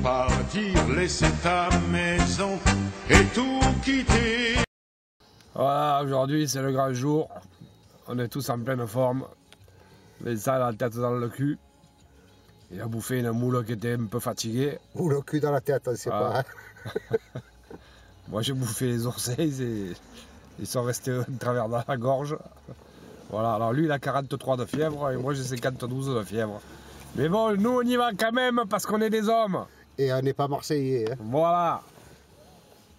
partir, laisser ta maison et tout quitter. Voilà, aujourd'hui c'est le grand jour. On est tous en pleine forme. Mais ça, la tête dans le cul. Il a bouffé une moule qui était un peu fatiguée. Ou le cul dans la tête, on ne sait pas. Moi j'ai bouffé les orteils et ils sont restés en travers dans la gorge. Voilà, alors lui il a 43 de fièvre et moi j'ai 52 de fièvre. Mais bon, nous on y va quand même parce qu'on est des hommes. Et on n'est pas marseillais. Hein. Voilà.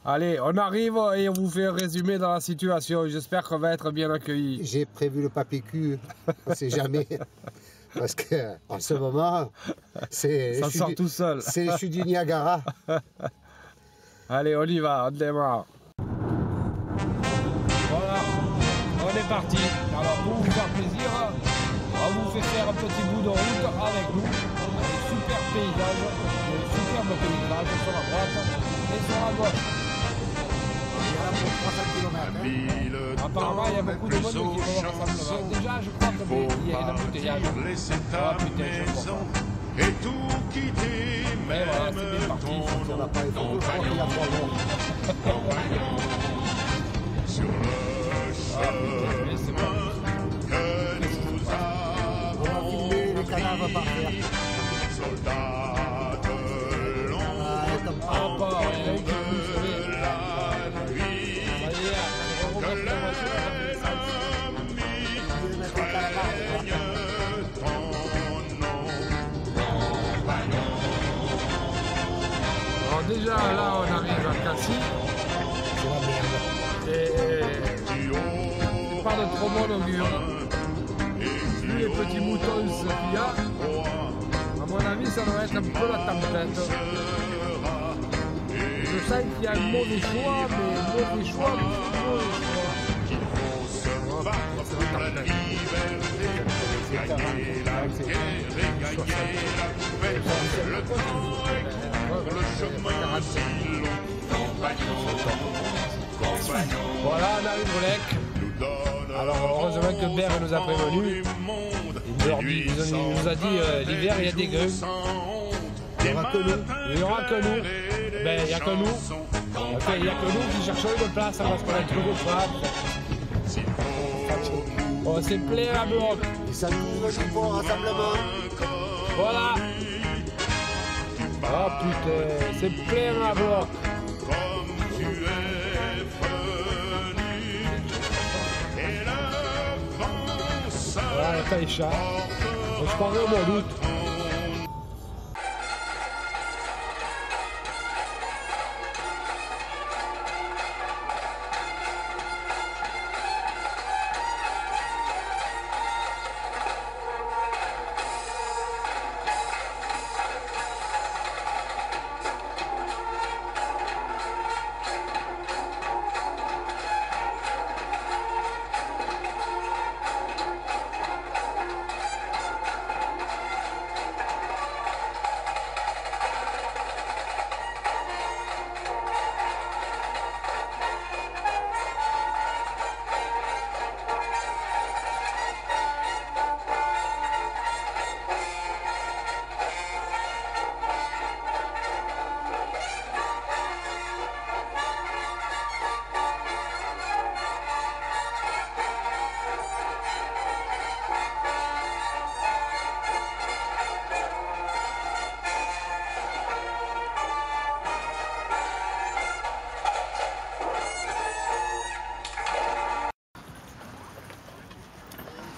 Allez, on arrive et on vous fait un résumé dans la situation. J'espère qu'on va être bien accueillis. J'ai prévu le papier cul, on ne sait jamais. Parce qu'en ce moment, c'est Ça sort tout seul. C'est le chute du Niagara. Allez, on y va, on démarre. Voilà, on est parti. Alors pour vous faire plaisir, on vous fait faire un petit bout de route avec nous. Des super paysages, de superbes paysages sur la droite et sur la gauche. Apparemment, il y a beaucoup de monde qui vont au rassemblement. Déjà, je crois qu'il y a un embouteillage. Laisser ta maison et tout quitter, Mais voilà, c'est bien parti. sur le chemin que nous On va filmer les cadavres par terre. soldats de l'ombre Encore, il y en a un qui pousse, oui. la nuit. Ça y est, on remonte la voiture, on a fait l'essence. Alors déjà là on arrive à Cassis. C'est la merde. Et c'est pas de trop bon augure. Vu les petits moutons qu'il y a, à mon avis ça doit être un peu la tempête. Je sens qu'il y a un mauvais choix, mais mauvais choix, Voilà, on arrive au lec. Alors heureusement que Bert nous a prévenu. Il nous a dit l'hiver il y a des gueux. Il n'y aura que nous. Il n'y aura que nous. Ben il n'y a que nous. Enfin, il n'y a que nous qui cherchons une place parce qu'on a trouvé pas. On s'est plein à bloc. Et ça nous va jouer pour rassemblement. Voilà. Oh putain, c'est plein à bloc. Voilà, la taïcha. Je parlais au mois d'août.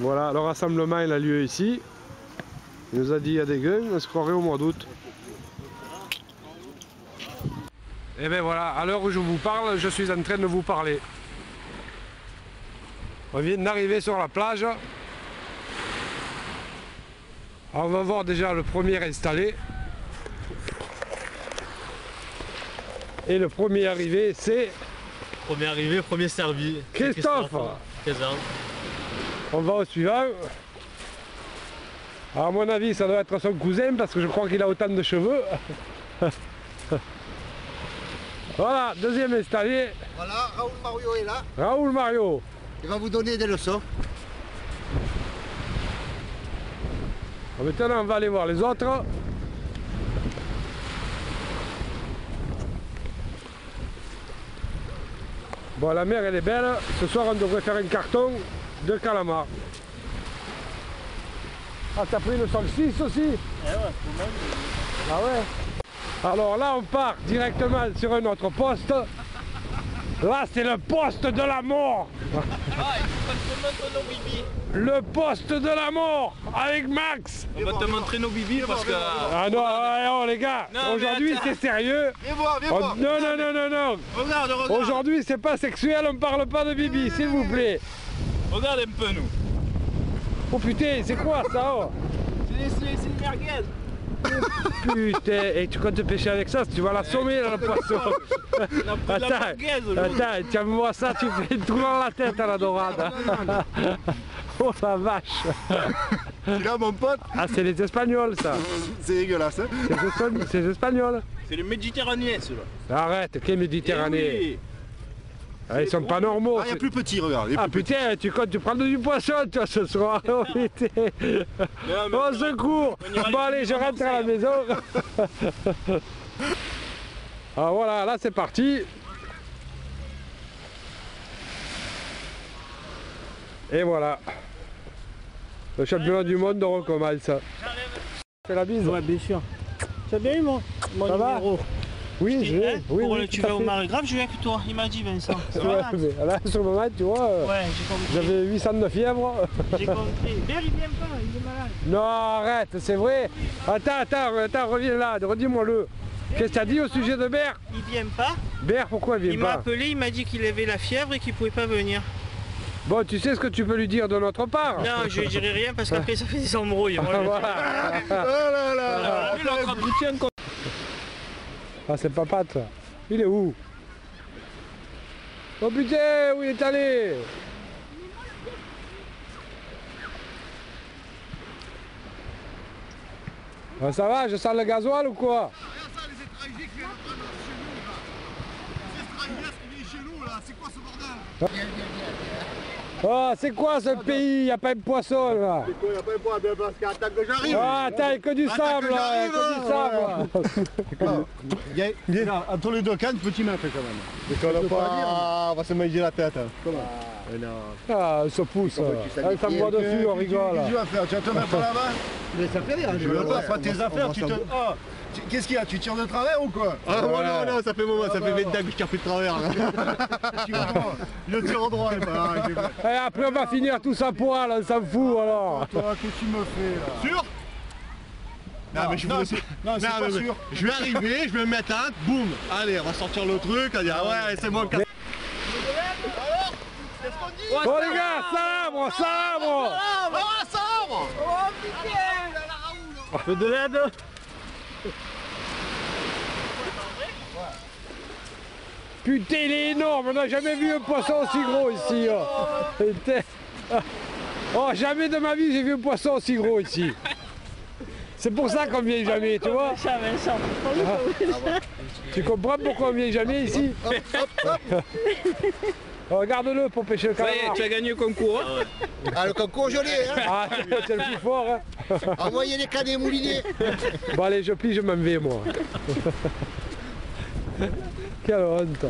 Voilà, le rassemblement il a lieu ici. Il nous a dit il y a des gueules, on se croirait au mois d'août. Et bien voilà, à l'heure où je vous parle, je suis en train de vous parler. On vient d'arriver sur la plage. Alors on va voir déjà le premier installé. Et le premier arrivé, c'est... Premier arrivé, premier servi. Christophe. Présent. On va au suivant. Alors à mon avis, ça doit être son cousin parce que je crois qu'il a autant de cheveux. Voilà, deuxième installé. Voilà, Raoul Mario est là. Raoul Mario. Il va vous donner des leçons. Maintenant, on va aller voir les autres. Bon, la mer elle est belle. Ce soir on devrait faire un carton de calamar. Ah, t'as pris le solstice aussi? Eh ouais, faut même. Ah ouais. Alors là on part directement sur un autre poste. Là c'est le poste de la mort. Ah, il faut qu'on te montre nos bibis. Le poste de la mort avec Max. On va te montrer nos bibis parce que. Ah non, oh, les gars, Non, aujourd'hui mais c'est sérieux. Viens voir, viens Oh, voir. non, non, non, non, non. Regarde. Aujourd'hui c'est pas sexuel, on parle pas de bibi, s'il vous plaît. Regarde un peu, nous. Oh putain, c'est quoi ça? Oh C'est une merguez. putain, et tu comptes pêcher avec ça, tu vas l'assommer là, le poisson. Attends, tiens-moi ça, tu fais un trou dans la tête à la dorade. Oh la vache. Là, mon pote, Ah, c'est les Espagnols ça. c'est dégueulasse. Hein. C'est les Espagnols. C'est le méditerranéen, celui-là. Arrête, quel Méditerranée. Eh oui. Ah, ils sont pas normaux. Ah, il y a plus petit, regarde. Ah putain, tu comptes tu prends du poisson toi ce soir. Oh putain. Au secours. Bon allez, je rentre à la maison. Ah voilà, là c'est parti. Et voilà. Le championnat du monde recommence. Fais la bise. Ouais, bien sûr. Tu as bien eu mon Ça va numéro? Oui, je vais. Oui, oui, tu tout à vas au fait. Marais-Grave, je viens avec toi. Il m'a dit Vincent. Ouais, Voilà. mais là, sur le moment, tu vois, Ouais, j'ai compris. j'avais 800 de fièvre. J'ai compris. Bert, il vient pas, il est malade. Non, arrête, c'est vrai. Attends, reviens là, redis-moi-le. Qu'est-ce que tu as dit au sujet de Bert? Il vient pas. Bert, pourquoi il Il vient m'a pas? appelé, il m'a dit qu'il avait la fièvre et qu'il pouvait pas venir. Bon, tu sais ce que tu peux lui dire de notre part? Non, je lui dirai rien parce qu'après ça fait des embrouilles. Moi, je- Voilà. Oh là là. Lui, l'autre abruti, encore. Ah, c'est papa, ça. Il est où? Oh putain, où il est allé? Ah, ça va, je sens le gasoil ou quoi? Oh, c'est quoi ce pays? Y a pas de poisson là. Il n'y a pas de poids, parce qu'attends que j'arrive. Ah, attends, y a que du sable là, y a que du sable. Il y a entre les deux cannes, petit mètre quand même. Décolle pas, on va se manger la tête. Comment? Ah, ça pousse. Ah, ça me voit dessus, on rigole. Qu'est-ce que tu vas faire? Tu vas te mettre là-bas? Mais ça fait rien, je veux pas tes affaires, tu te. Ah, qu'est-ce qu'il y a? Tu tires de travers ou quoi? Ah non, ça fait moment, ça fait 20 dagues que je tire plus de travers. Le tir au droit est pas. Et après on va finir tous à poil, on s'en fout alors. Toi, qu'est-ce que tu me fais là? Sûr? Non, mais je vous laisse. Non, c'est pas sûr. Je vais arriver, je vais me mettre un, boum. Allez, on va sortir le truc, on va dire ah ouais, c'est bon. Alors, c'est ce qu'on dit. Bon les gars, sabre. Sabre. Peu de l'aide. Putain, il est énorme, on n'a jamais vu un poisson aussi gros ici. Oh. Putain. Oh, jamais de ma vie j'ai vu un poisson aussi gros ici. C'est pour ça qu'on vient jamais, tu vois. Ça, Vincent. Tu comprends pourquoi on vient jamais ici? Regarde-le pour pêcher le Ça y est, calamar. tu as gagné le concours. Hein. Ah, le concours gelé, hein. Ah, c'est le plus fort. Hein. Envoyez les canets moulinés. Bon allez, je plie, je m'en vais moi. Quelle honte.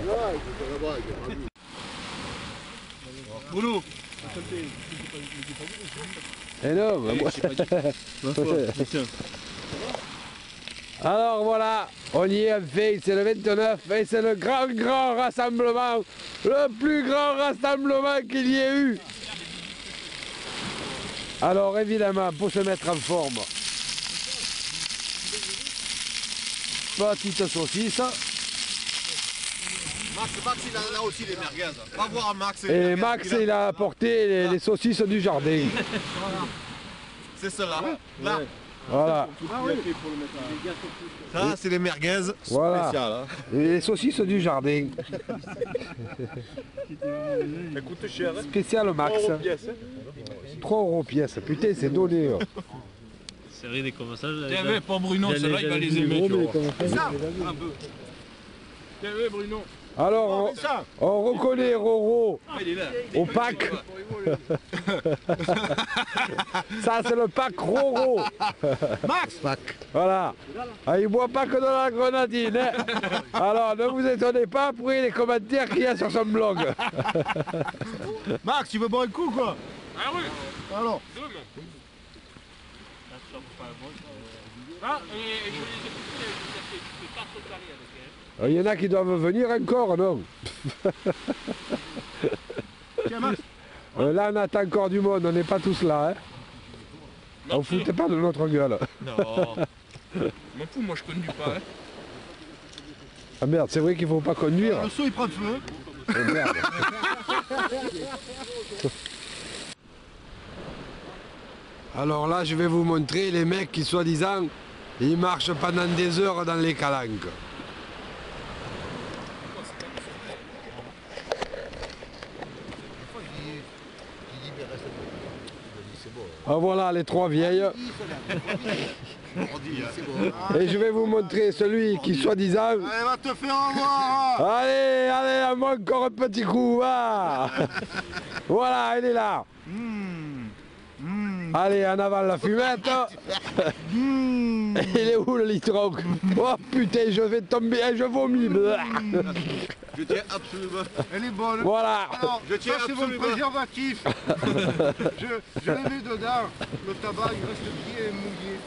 Bruno. Eh non, moi... Alors voilà, on y est fait, c'est le 29 et c'est le grand rassemblement, le plus grand rassemblement qu'il y ait eu. Alors évidemment, pour se mettre en forme, petite saucisse. Max, il en a aussi les merguez. Va voir Max. Et Max, il a apporté les saucisses du jardin. C'est cela. Là. Voilà, Ça, c'est les merguez voilà. spéciales. Hein. Et les saucisses du jardin. Ça coûte cher. Hein. Spécial Max. 3 € pièce. Putain, c'est donné. C'est vrai des commensages. Tiens, mais pour Bruno, celle-là, il va les aimer, tu vois. C'est ça, un peu. Tiens, Bruno. Alors, on reconnaît Roro au pack. Ça, c'est le pack Roro. Max. Voilà. Ah, il ne boit pas que de la grenadine. Hein. Alors, ne vous étonnez pas pour les commentaires qu'il y a sur son blog. Max, tu veux boire un coup quoi? Ah oui. Alors. Ah, et je les ai coupés, ça fait 4 carrés avec elle. Il y en a qui doivent venir encore, non? Tiens Max. Là, on attend encore du monde, on n'est pas tous là. Hein. On ne foutait pas de notre gueule. Non. M'en fous, moi je conduis pas. Hein. Ah merde, c'est vrai qu'il ne faut pas conduire. Le seau il prend de feu. Oh, merde. Alors là, je vais vous montrer les mecs qui, soi-disant, ils marchent pendant des heures dans les calanques. Ah, voilà les trois vieilles. Et je vais vous montrer celui qui, soi-disant... Allez, va te faire avoir. Allez, allez, encore un petit coup, va. Voilà, elle est là. Allez, en avant la fumette. Il est où le litron? Oh putain, je vais tomber, je vomis. Je tiens absolument. Elle est bonne. Voilà. Alors, je tiens c'est votre préservatif. je l'ai mis dedans. Le tabac il reste bien mouillé.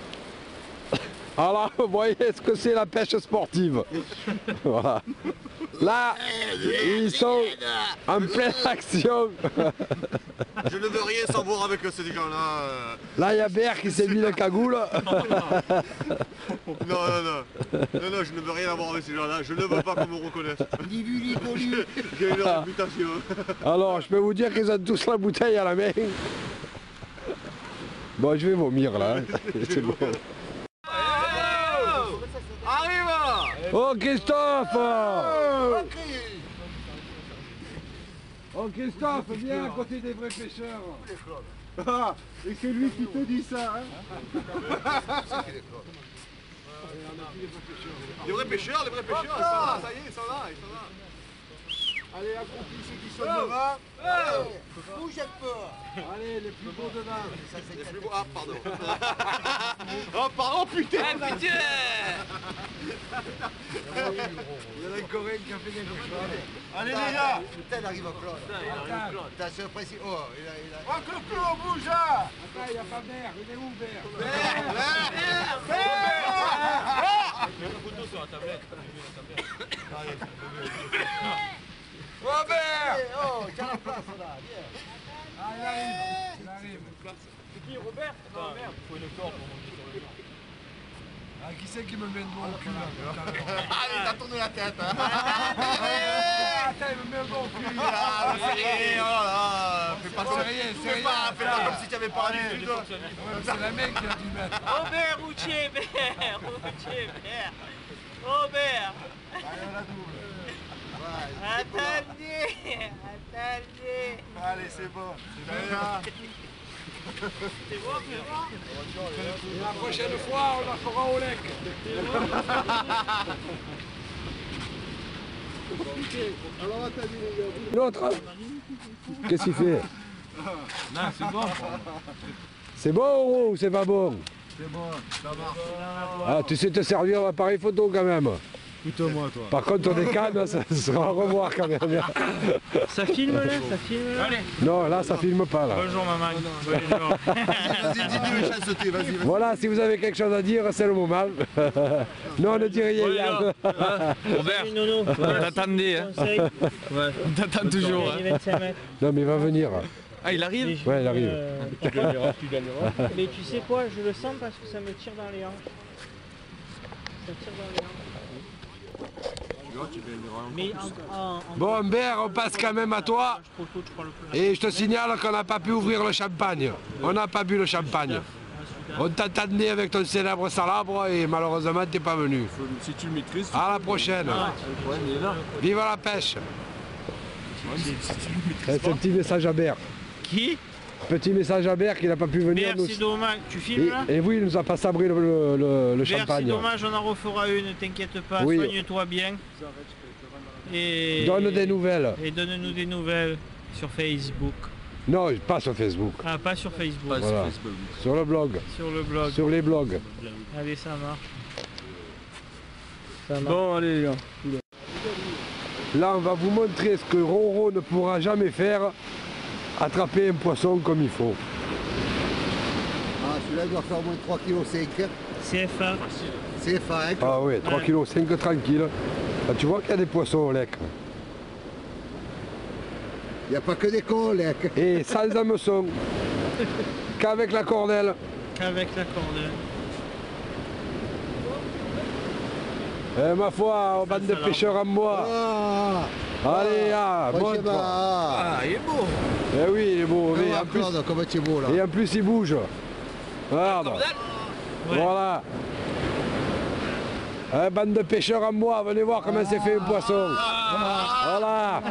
Alors, vous voyez ce que c'est la pêche sportive. Voilà. Là, ils sont en pleine action. Je ne veux rien savoir avec ces gens-là. Là, il y a Bert qui s'est mis le cagoule. Non, je ne veux rien avoir avec ces gens-là. Je ne veux pas qu'on me reconnaisse. Ni vu ni connu. J'ai une réputation. Alors, je peux vous dire qu'ils ont tous la bouteille à la main. Bon, je vais vomir là. C'est bon. Arrive. Oh Christophe! Oh Christophe, viens à côté des vrais pêcheurs. Ah, et c'est lui qui te dit ça, hein. Les vrais pêcheurs, ça y est, ils sont là. Allez, accroupis ceux qui sont devant. Bouge un peu. Allez, les plus beaux devant. Les plus beaux. Ah, pardon. Oh, pardon, putain. putain. Il y en a un Coréen qui a fait quelque chose. Allez, les gars. Putain, il arrive à Claude. Attention, précis. Oh, il a... Oh, que le on bouge, là. Attends, il n'y a pas Bert, il est où Bert? Mets la photo sur la tablette. Robert. Oh, il y a la place, là. Ah, il arrive. C'est qui, Robert? Non, merde, il faut une corde pour monter sur le mur. Ah, qui c'est qui me met le doigt au cul là? Allez, t'as tourné la tête, hein. Attends, il me met le doigt au cul. Ah, c'est rien, voilà. Fais pas comme c'est rien. fais pas comme si tu avais pas l'habitude. C'est la mec qui a dû mettre. Robert, routier, Bert. Robert. Attendez. Allez, c'est bon. C'est bon, Et la prochaine fois, on la fera au lec. L'autre, qu'est-ce qu'il fait? Non, c'est bon. C'est bon ou c'est pas bon? C'est bon, ça marche. Ah, tu sais te servir l'appareil photo quand même. Plutôt moi, toi. Par contre, des cannes, ça sera à revoir quand même. Ça filme là, Allez. Non, là, ça filme pas là. Bonjour maman. Bonjour. Vas-y, dis-lui, chasteté, vas-y. Voilà, si vous avez quelque chose à dire, c'est le moment. Non, ne dis rien. Yann. Robert, t'attendais, hein. On t'attend toujours. Hein. Non, mais il va venir. Ah, il arrive? Ouais, il arrive. Tu gagneras. Mais tu sais quoi, je le sens parce que ça me tire dans les hanches. Ça tire dans les hanches. Mais Bon, Bert, on passe quand même à toi. Et je te signale qu'on n'a pas pu ouvrir le champagne. On n'a pas bu le champagne. On t'attendait avec ton célèbre salabre et malheureusement, t'es pas venu. Si tu le maîtrises, À la prochaine. Vive la pêche. C'est un petit message à Bert. qui? Petit message à Berck, il n'a pas pu venir. Berck, c'est dommage. Tu filmes là? Et oui, il nous a pas sabré le Berck, champagne. c'est dommage, on en refera une, t'inquiète pas, Oui. soigne-toi bien. Et Donne des nouvelles. Et donne-nous des nouvelles sur Facebook. Non, pas sur Facebook. Ah, pas sur Facebook. Pas Voilà. sur Facebook. Sur le blog. Sur le blog. Sur les blogs. Allez, ça marche. Bon, allez les gars. Là, on va vous montrer ce que Roro ne pourra jamais faire. Attraper un poisson comme il faut. Ah, celui-là il doit faire au moins 3,5 kg. CFA. CFA, hein. Ah oui, 3,5 kg tranquille. Là, tu vois qu'il y a des poissons au lec. Il n'y a pas que des cons, là. Et sans hameçon. Qu'avec la cordelle. Qu'avec la cordelle. Ma foi, bande de pêcheurs en bois. Ah, Allez, montre. ah, Ah, il est beau. Eh oui, il est beau. Mais en plus, Claude, comment tu es beau là. et en plus, il bouge. Regarde. Ouais. Voilà. Bande de pêcheurs en bois, venez voir comment c'est fait un poisson. Voilà.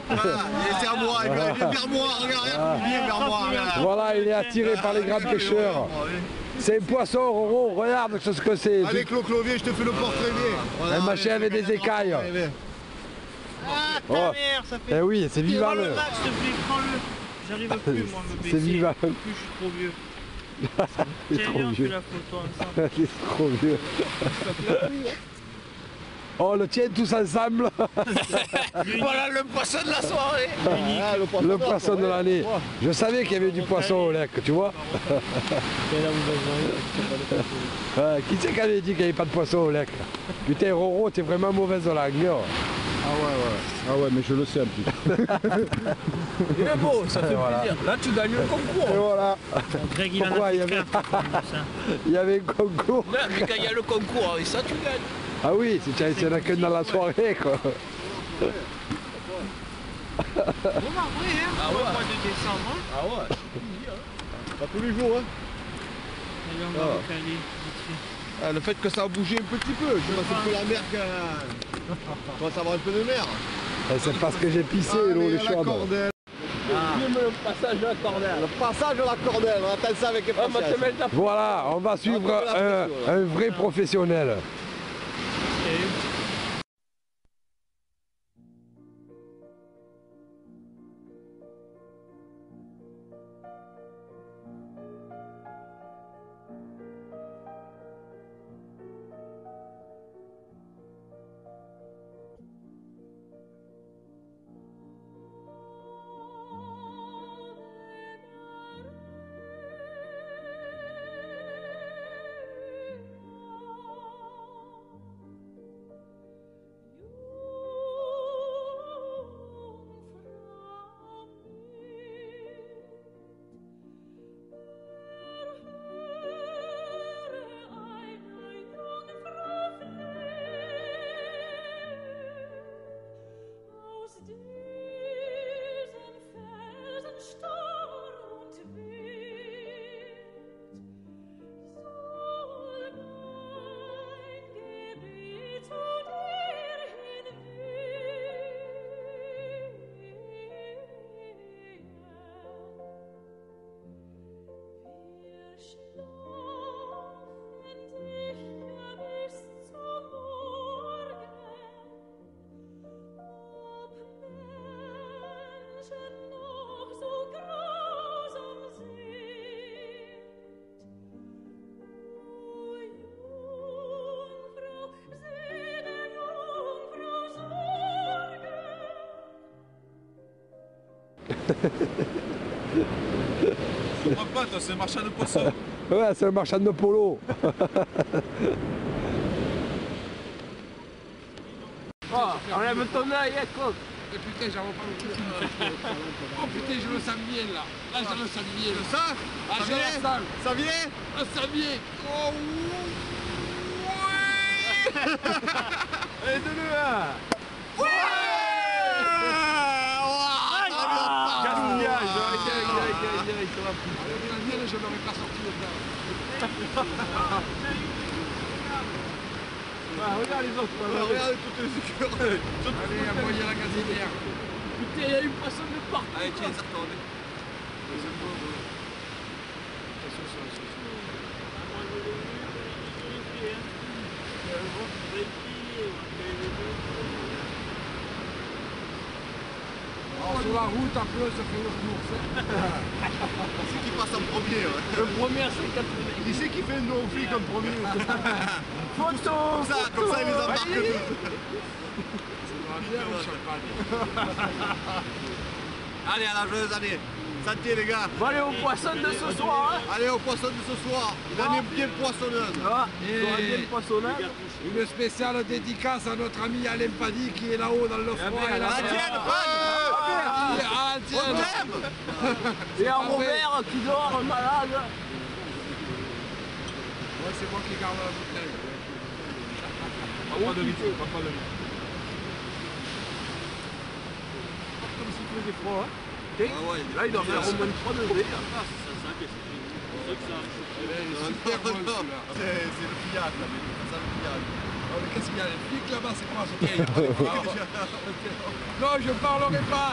C'est à moi, il vient vers moi, regarde, il vient vers moi. Voilà, il est attiré par les grands pêcheurs. C'est un poisson, Roro, regarde ce que c'est. Allez, Claude, viens, je te fais le portrait, viens. Un machin avec des écailles. Ah, ta Oh. mère, ça fait. Eh oui, c'est vivant. Prends le max, s'il te plaît, prends-le. J'arrive plus, moi, à me baisser. C'est vivant. Plus, je suis trop vieux. Il est Tiens, trop viens, on fait vieux. la photo ensemble. Il est trop vieux. Oh, le tien tous ensemble. Voilà le poisson de la soirée. Le poisson de l'année. Je savais qu'il y avait du poisson au lac, tu vois. Qui c'est qui avait dit qu'il n'y avait pas de poisson au lac? Putain, Roro, t'es vraiment mauvaise de langue. Ah ouais, mais je le sais en plus. Il est beau, ça fait Voilà. plaisir. Là, tu gagnes le concours. Et voilà. Greg, il en Pourquoi a il y fait avait- 4. Ça. Il y avait un concours. Là, mais quand il y a le concours, et ça, tu gagnes. Ah oui, si tu en as qu'un dans la soirée, quoi. Bon, bah, oui, hein, Ah au ouais. mois de décembre. Hein. Ah ouais. Pas tous les jours, hein. Allez, on va recaler vite fait. Ah, le fait que ça a bougé un petit peu, je pense que la mer, tu commences à avoir un peu de mer. C'est parce que j'ai pissé l'eau Allez, est à la chaude. cordelle. Filme le passage de la cordelle. Le passage de la cordelle, on attend ça avec Ah, moi, impatience. te mets la Voilà, on va suivre un vrai professionnel. Je comprends pas, toi, c'est un marchand de poissons. Ouais, c'est un marchand de polo. Enlève ton œil, quoi. Et putain, j'en vois pas le Oh putain, je le sens bien là. Là, je le sens bien. Ça Ah, je le sens. Ça vient Ah, ça vient. Oh, ouais. Allez, donne-le là. Je n'aurais pas sorti le plat. Regarde les autres. Regarde toutes les écureuils. Allez, envoyez la gazinière. Putain, il y a une poisson de partout. Allez, tiens, ça retourne. Alors, sur la route, après, ça fait une course. C'est qui passe en premier. Ouais. Le premier, c'est 80. Qui c'est qui fait le nom flic en premier? Photo. Comme ça, il les embarque tous. Bien au champagne. Allez, à la joyeuse année. Santé, les gars. Bon, allez au poisson de ce soir. Hein. Allez au poisson de ce soir. Une année bien poissonneuse. Ah, bien le poissonnage. Une spéciale dédicace à notre ami Alain Paddy qui est là-haut dans le froid. Et la Ah, tiens, Ah, on tiens. t'aime. Et un Robert qui dort malade. Ouais, c'est moi qui garde la bouteille. Pas de vitre, pas de vitre. Comme s'il faisait froid. Hein. Ah ouais, Là, il doit faire au moins 3 degrés. Super bon, celui-là. c'est le pillage, là, mais c'est ça le pillage. Oh, mais qu'est-ce qu'il y a? Les flics là-bas, c'est quoi ce truc? Non, je parlerai pas.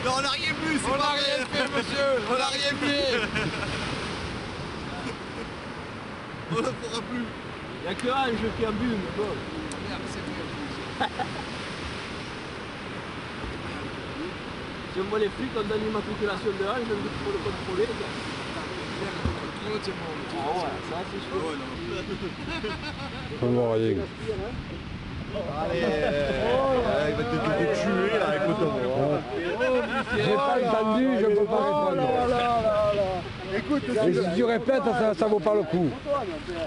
Non, on n'a rien vu, c'est On pas n'a rien vrai. fait, monsieur. On n'a rien fait. On ne fera plus. Il n'y a que Ange qui a bu, mais bon. Merde, c'est vrai. Si on voit les flics, on donne l'immatriculation de Ange, on peut le contrôler. Le contrôle, c'est bon. Ah ouais, ça c'est sûr. Ouais, non. On voit rien. Allez, il va te tuer là, écoute. J'ai pas entendu, je peux pas répondre. Écoute, Et si tu répètes, ça vaut pas le coup.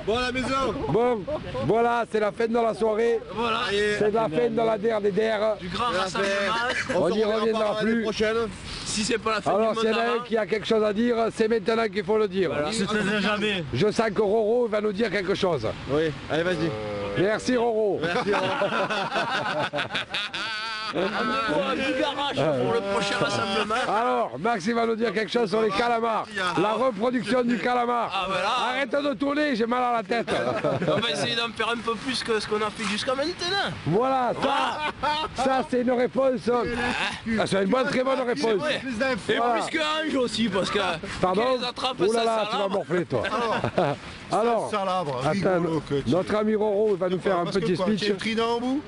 bon à la maison. Bon, voilà, c'est la fin de la soirée. Voilà, C'est la fin de la der des der. du grand rassemblement. On n'y reviendra plus. Prochaine. Si c'est pas la fin Alors du s'il y monde en a un avant. qui a quelque chose à dire, c'est maintenant qu'il faut le dire. C'était jamais. Je sens que Roro va nous dire quelque chose. Oui, allez, vas-y. Merci Roro. Du garage pour le prochain rassemblement. Alors, Max il va nous dire quelque chose sur les calamars. La reproduction du calamar. Ah voilà. Arrête de tourner, j'ai mal à la tête. On va essayer d'en faire un peu plus que ce qu'on a fait jusqu'à maintenant. Voilà, ça c'est une réponse. Ah, c'est une bonne, très bonne réponse. Ouais. Et Voilà. plus que Ange aussi, parce que Pardon. qui les attrape, Ouh là ça là, tu vas salabre. morfler toi. Alors, Salabre, attends, rigolo que tu notre ami Roro il va nous faire un Parce que petit quoi, speech. Tu as un trident au bout?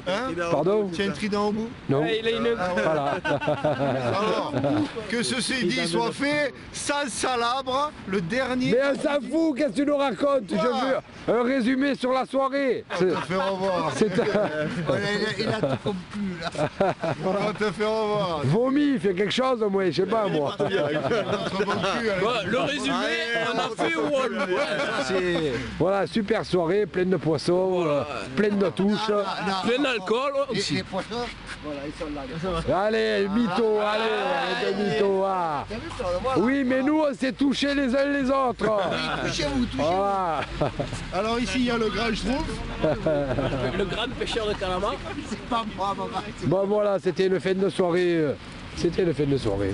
Hein? Pardon? Tu as un trident au bout? Non. Ouais, il a une... Voilà. Alors, que ceci dit soit fait, sans Salabre, le dernier. Mais on s'en fout, qu'est-ce que tu nous racontes? Je veux un résumé sur la soirée. On te fait revoir. C'est Il a tout compris là. On te fait revoir. vomi, il fait quelque chose au moins, je sais pas moi. Notre bon cul, allez. Bon, le résumé, on a fait Wall. Voilà, super soirée, pleine de poissons, pleine de touches. Plein d'alcool aussi. Les poissons, voilà, ils sont là. Allez, mytho, allez, de mytho. Ah. T'as vu ça, on le voit là? Oui, mais nous, on s'est touchés les uns les autres. Touchez-vous, touchez-vous. Voilà. Alors ici, il y a le grand Schtroumpf. Le grand pêcheur de calamar. C'est pas moi, maman. Bon, voilà, c'était une fin de soirée. C'était une fin de soirée.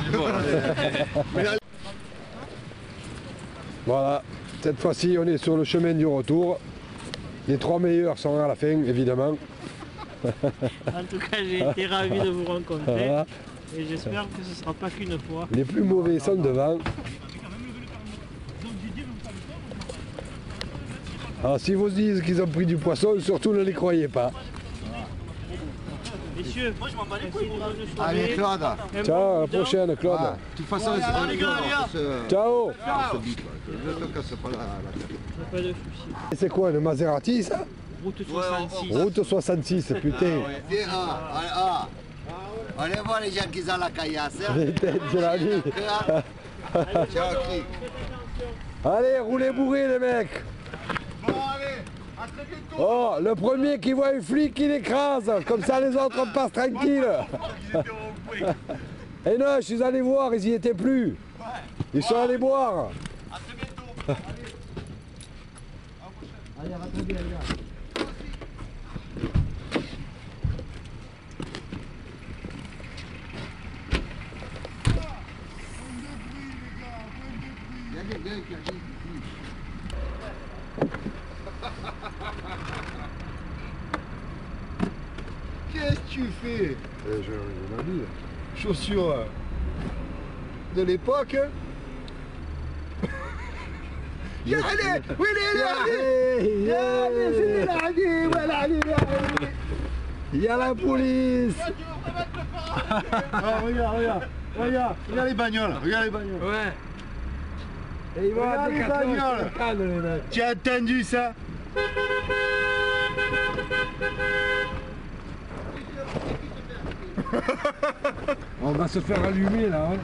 Voilà, cette fois-ci, on est sur le chemin du retour. Les 3 meilleurs sont à la fin, évidemment. En tout cas, j'ai été ravi de vous rencontrer Voilà. et j'espère que ce ne sera pas qu'une fois. Les plus mauvais sont devant. Alors, si vous disent qu'ils ont pris du poisson, surtout ne les croyez pas. Messieurs, moi je m'en bats les couilles. Allez, Claude. Ciao, à la prochaine, Claude. De toute façon, c'est les gars, Ciao. ne te casse pas la tête. Pas de soucis. Et c'est quoi, une Maserati, ça? Route 66. Route 66, putain. Allez voir les gens qui ont la caillasse. Les têtes, j'ai la vie. Allez, roulez bourré, les mecs. Bon, allez, à très bientôt. Oh, le premier qui voit un flic, il écrase. Comme ça, les autres, on passe tranquille. Et non, je suis allé voir, ils y étaient plus. Ils sont allés boire. À très bientôt. Allez, rattrapez les gars. Il y a quelqu'un qui a dit qu'est-ce que tu fais? Je m'habille. Chaussures de l'époque. يا علي وين يا علي يا علي سيدي العدي وين علي يا علي يا la police. Regarde les bagnoles, regarde les bagnoles. Ouais. Et ils vont Regarde les bagnoles. Tu as entendu ça? On va se faire allumer là. Hein.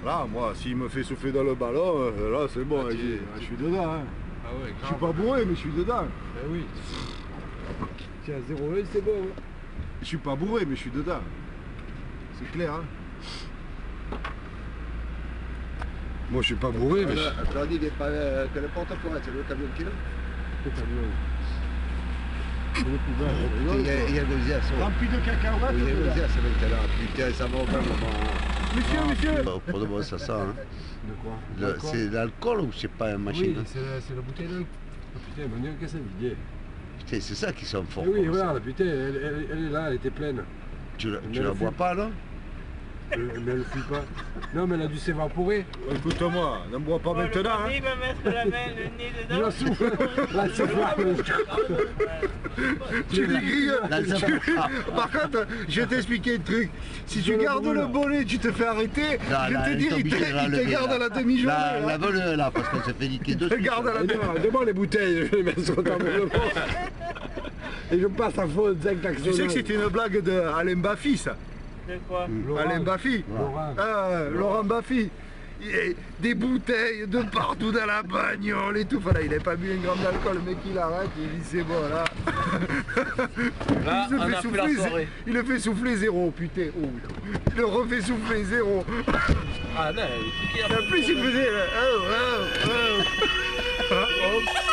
Là, moi, s'il me fait souffler dans le ballon, là c'est bon, je suis dedans. Hein. Ah ouais, Je suis pas bourré, mais je suis dedans. Eh oui. Tiens, 0,1 c'est bon. Hein. Je suis pas bourré, mais je suis dedans. C'est clair, hein. Moi je suis pas bourré, mais. Claudie, il n'est pas que le porte-poids, c'est le camion qui est là. Il y a le gosier, rempli de cacahuètes. Il y a le gosier, c'est maintenant. Putain, ça va au même moment. Monsieur. Pour de bon, ça sent. Hein. De quoi? C'est l'alcool ou c'est pas une machine? Oui, c'est la bouteille d'alcool. Oh, putain, mon Dieu, qu'est-ce que ça veut dire? Putain, c'est ça qui sont forts. Eh oui, regarde, putain, elle est là, elle était pleine. Tu la bois pas, non? Mais elle ne fuit pas. Non, mais elle a dû s'évaporer. Écoute-moi, ne me bois pas maintenant. Hein. Il va mettre la main, le nez Il dedans. en souffle. Là, c'est fort. Tu lui grilles. Par contre, je vais t'expliquer un truc. Si tu gardes le bonnet, tu te fais arrêter. Je vais te dire, il te garde à la demi-journée. La vole là, parce qu'on se fait niquer dessus. Regarde à la demi-journée. Demande les bouteilles, je les mets sur ta main. Et je passe à fond de Tu sais que c'était une blague d'Alain Baffy, ça. De quoi? Alain Baffy. Laurent Baffy. Des bouteilles de partout dans la bagnole et tout. Enfin, là, il n'avait pas bu un gramme d'alcool, le mec il arrête, il dit c'est bon là. Là, on a fait la soirée. Il le fait souffler 0, putain. Oh, il le refait souffler 0. Ah non, En plus il faisait. Oh.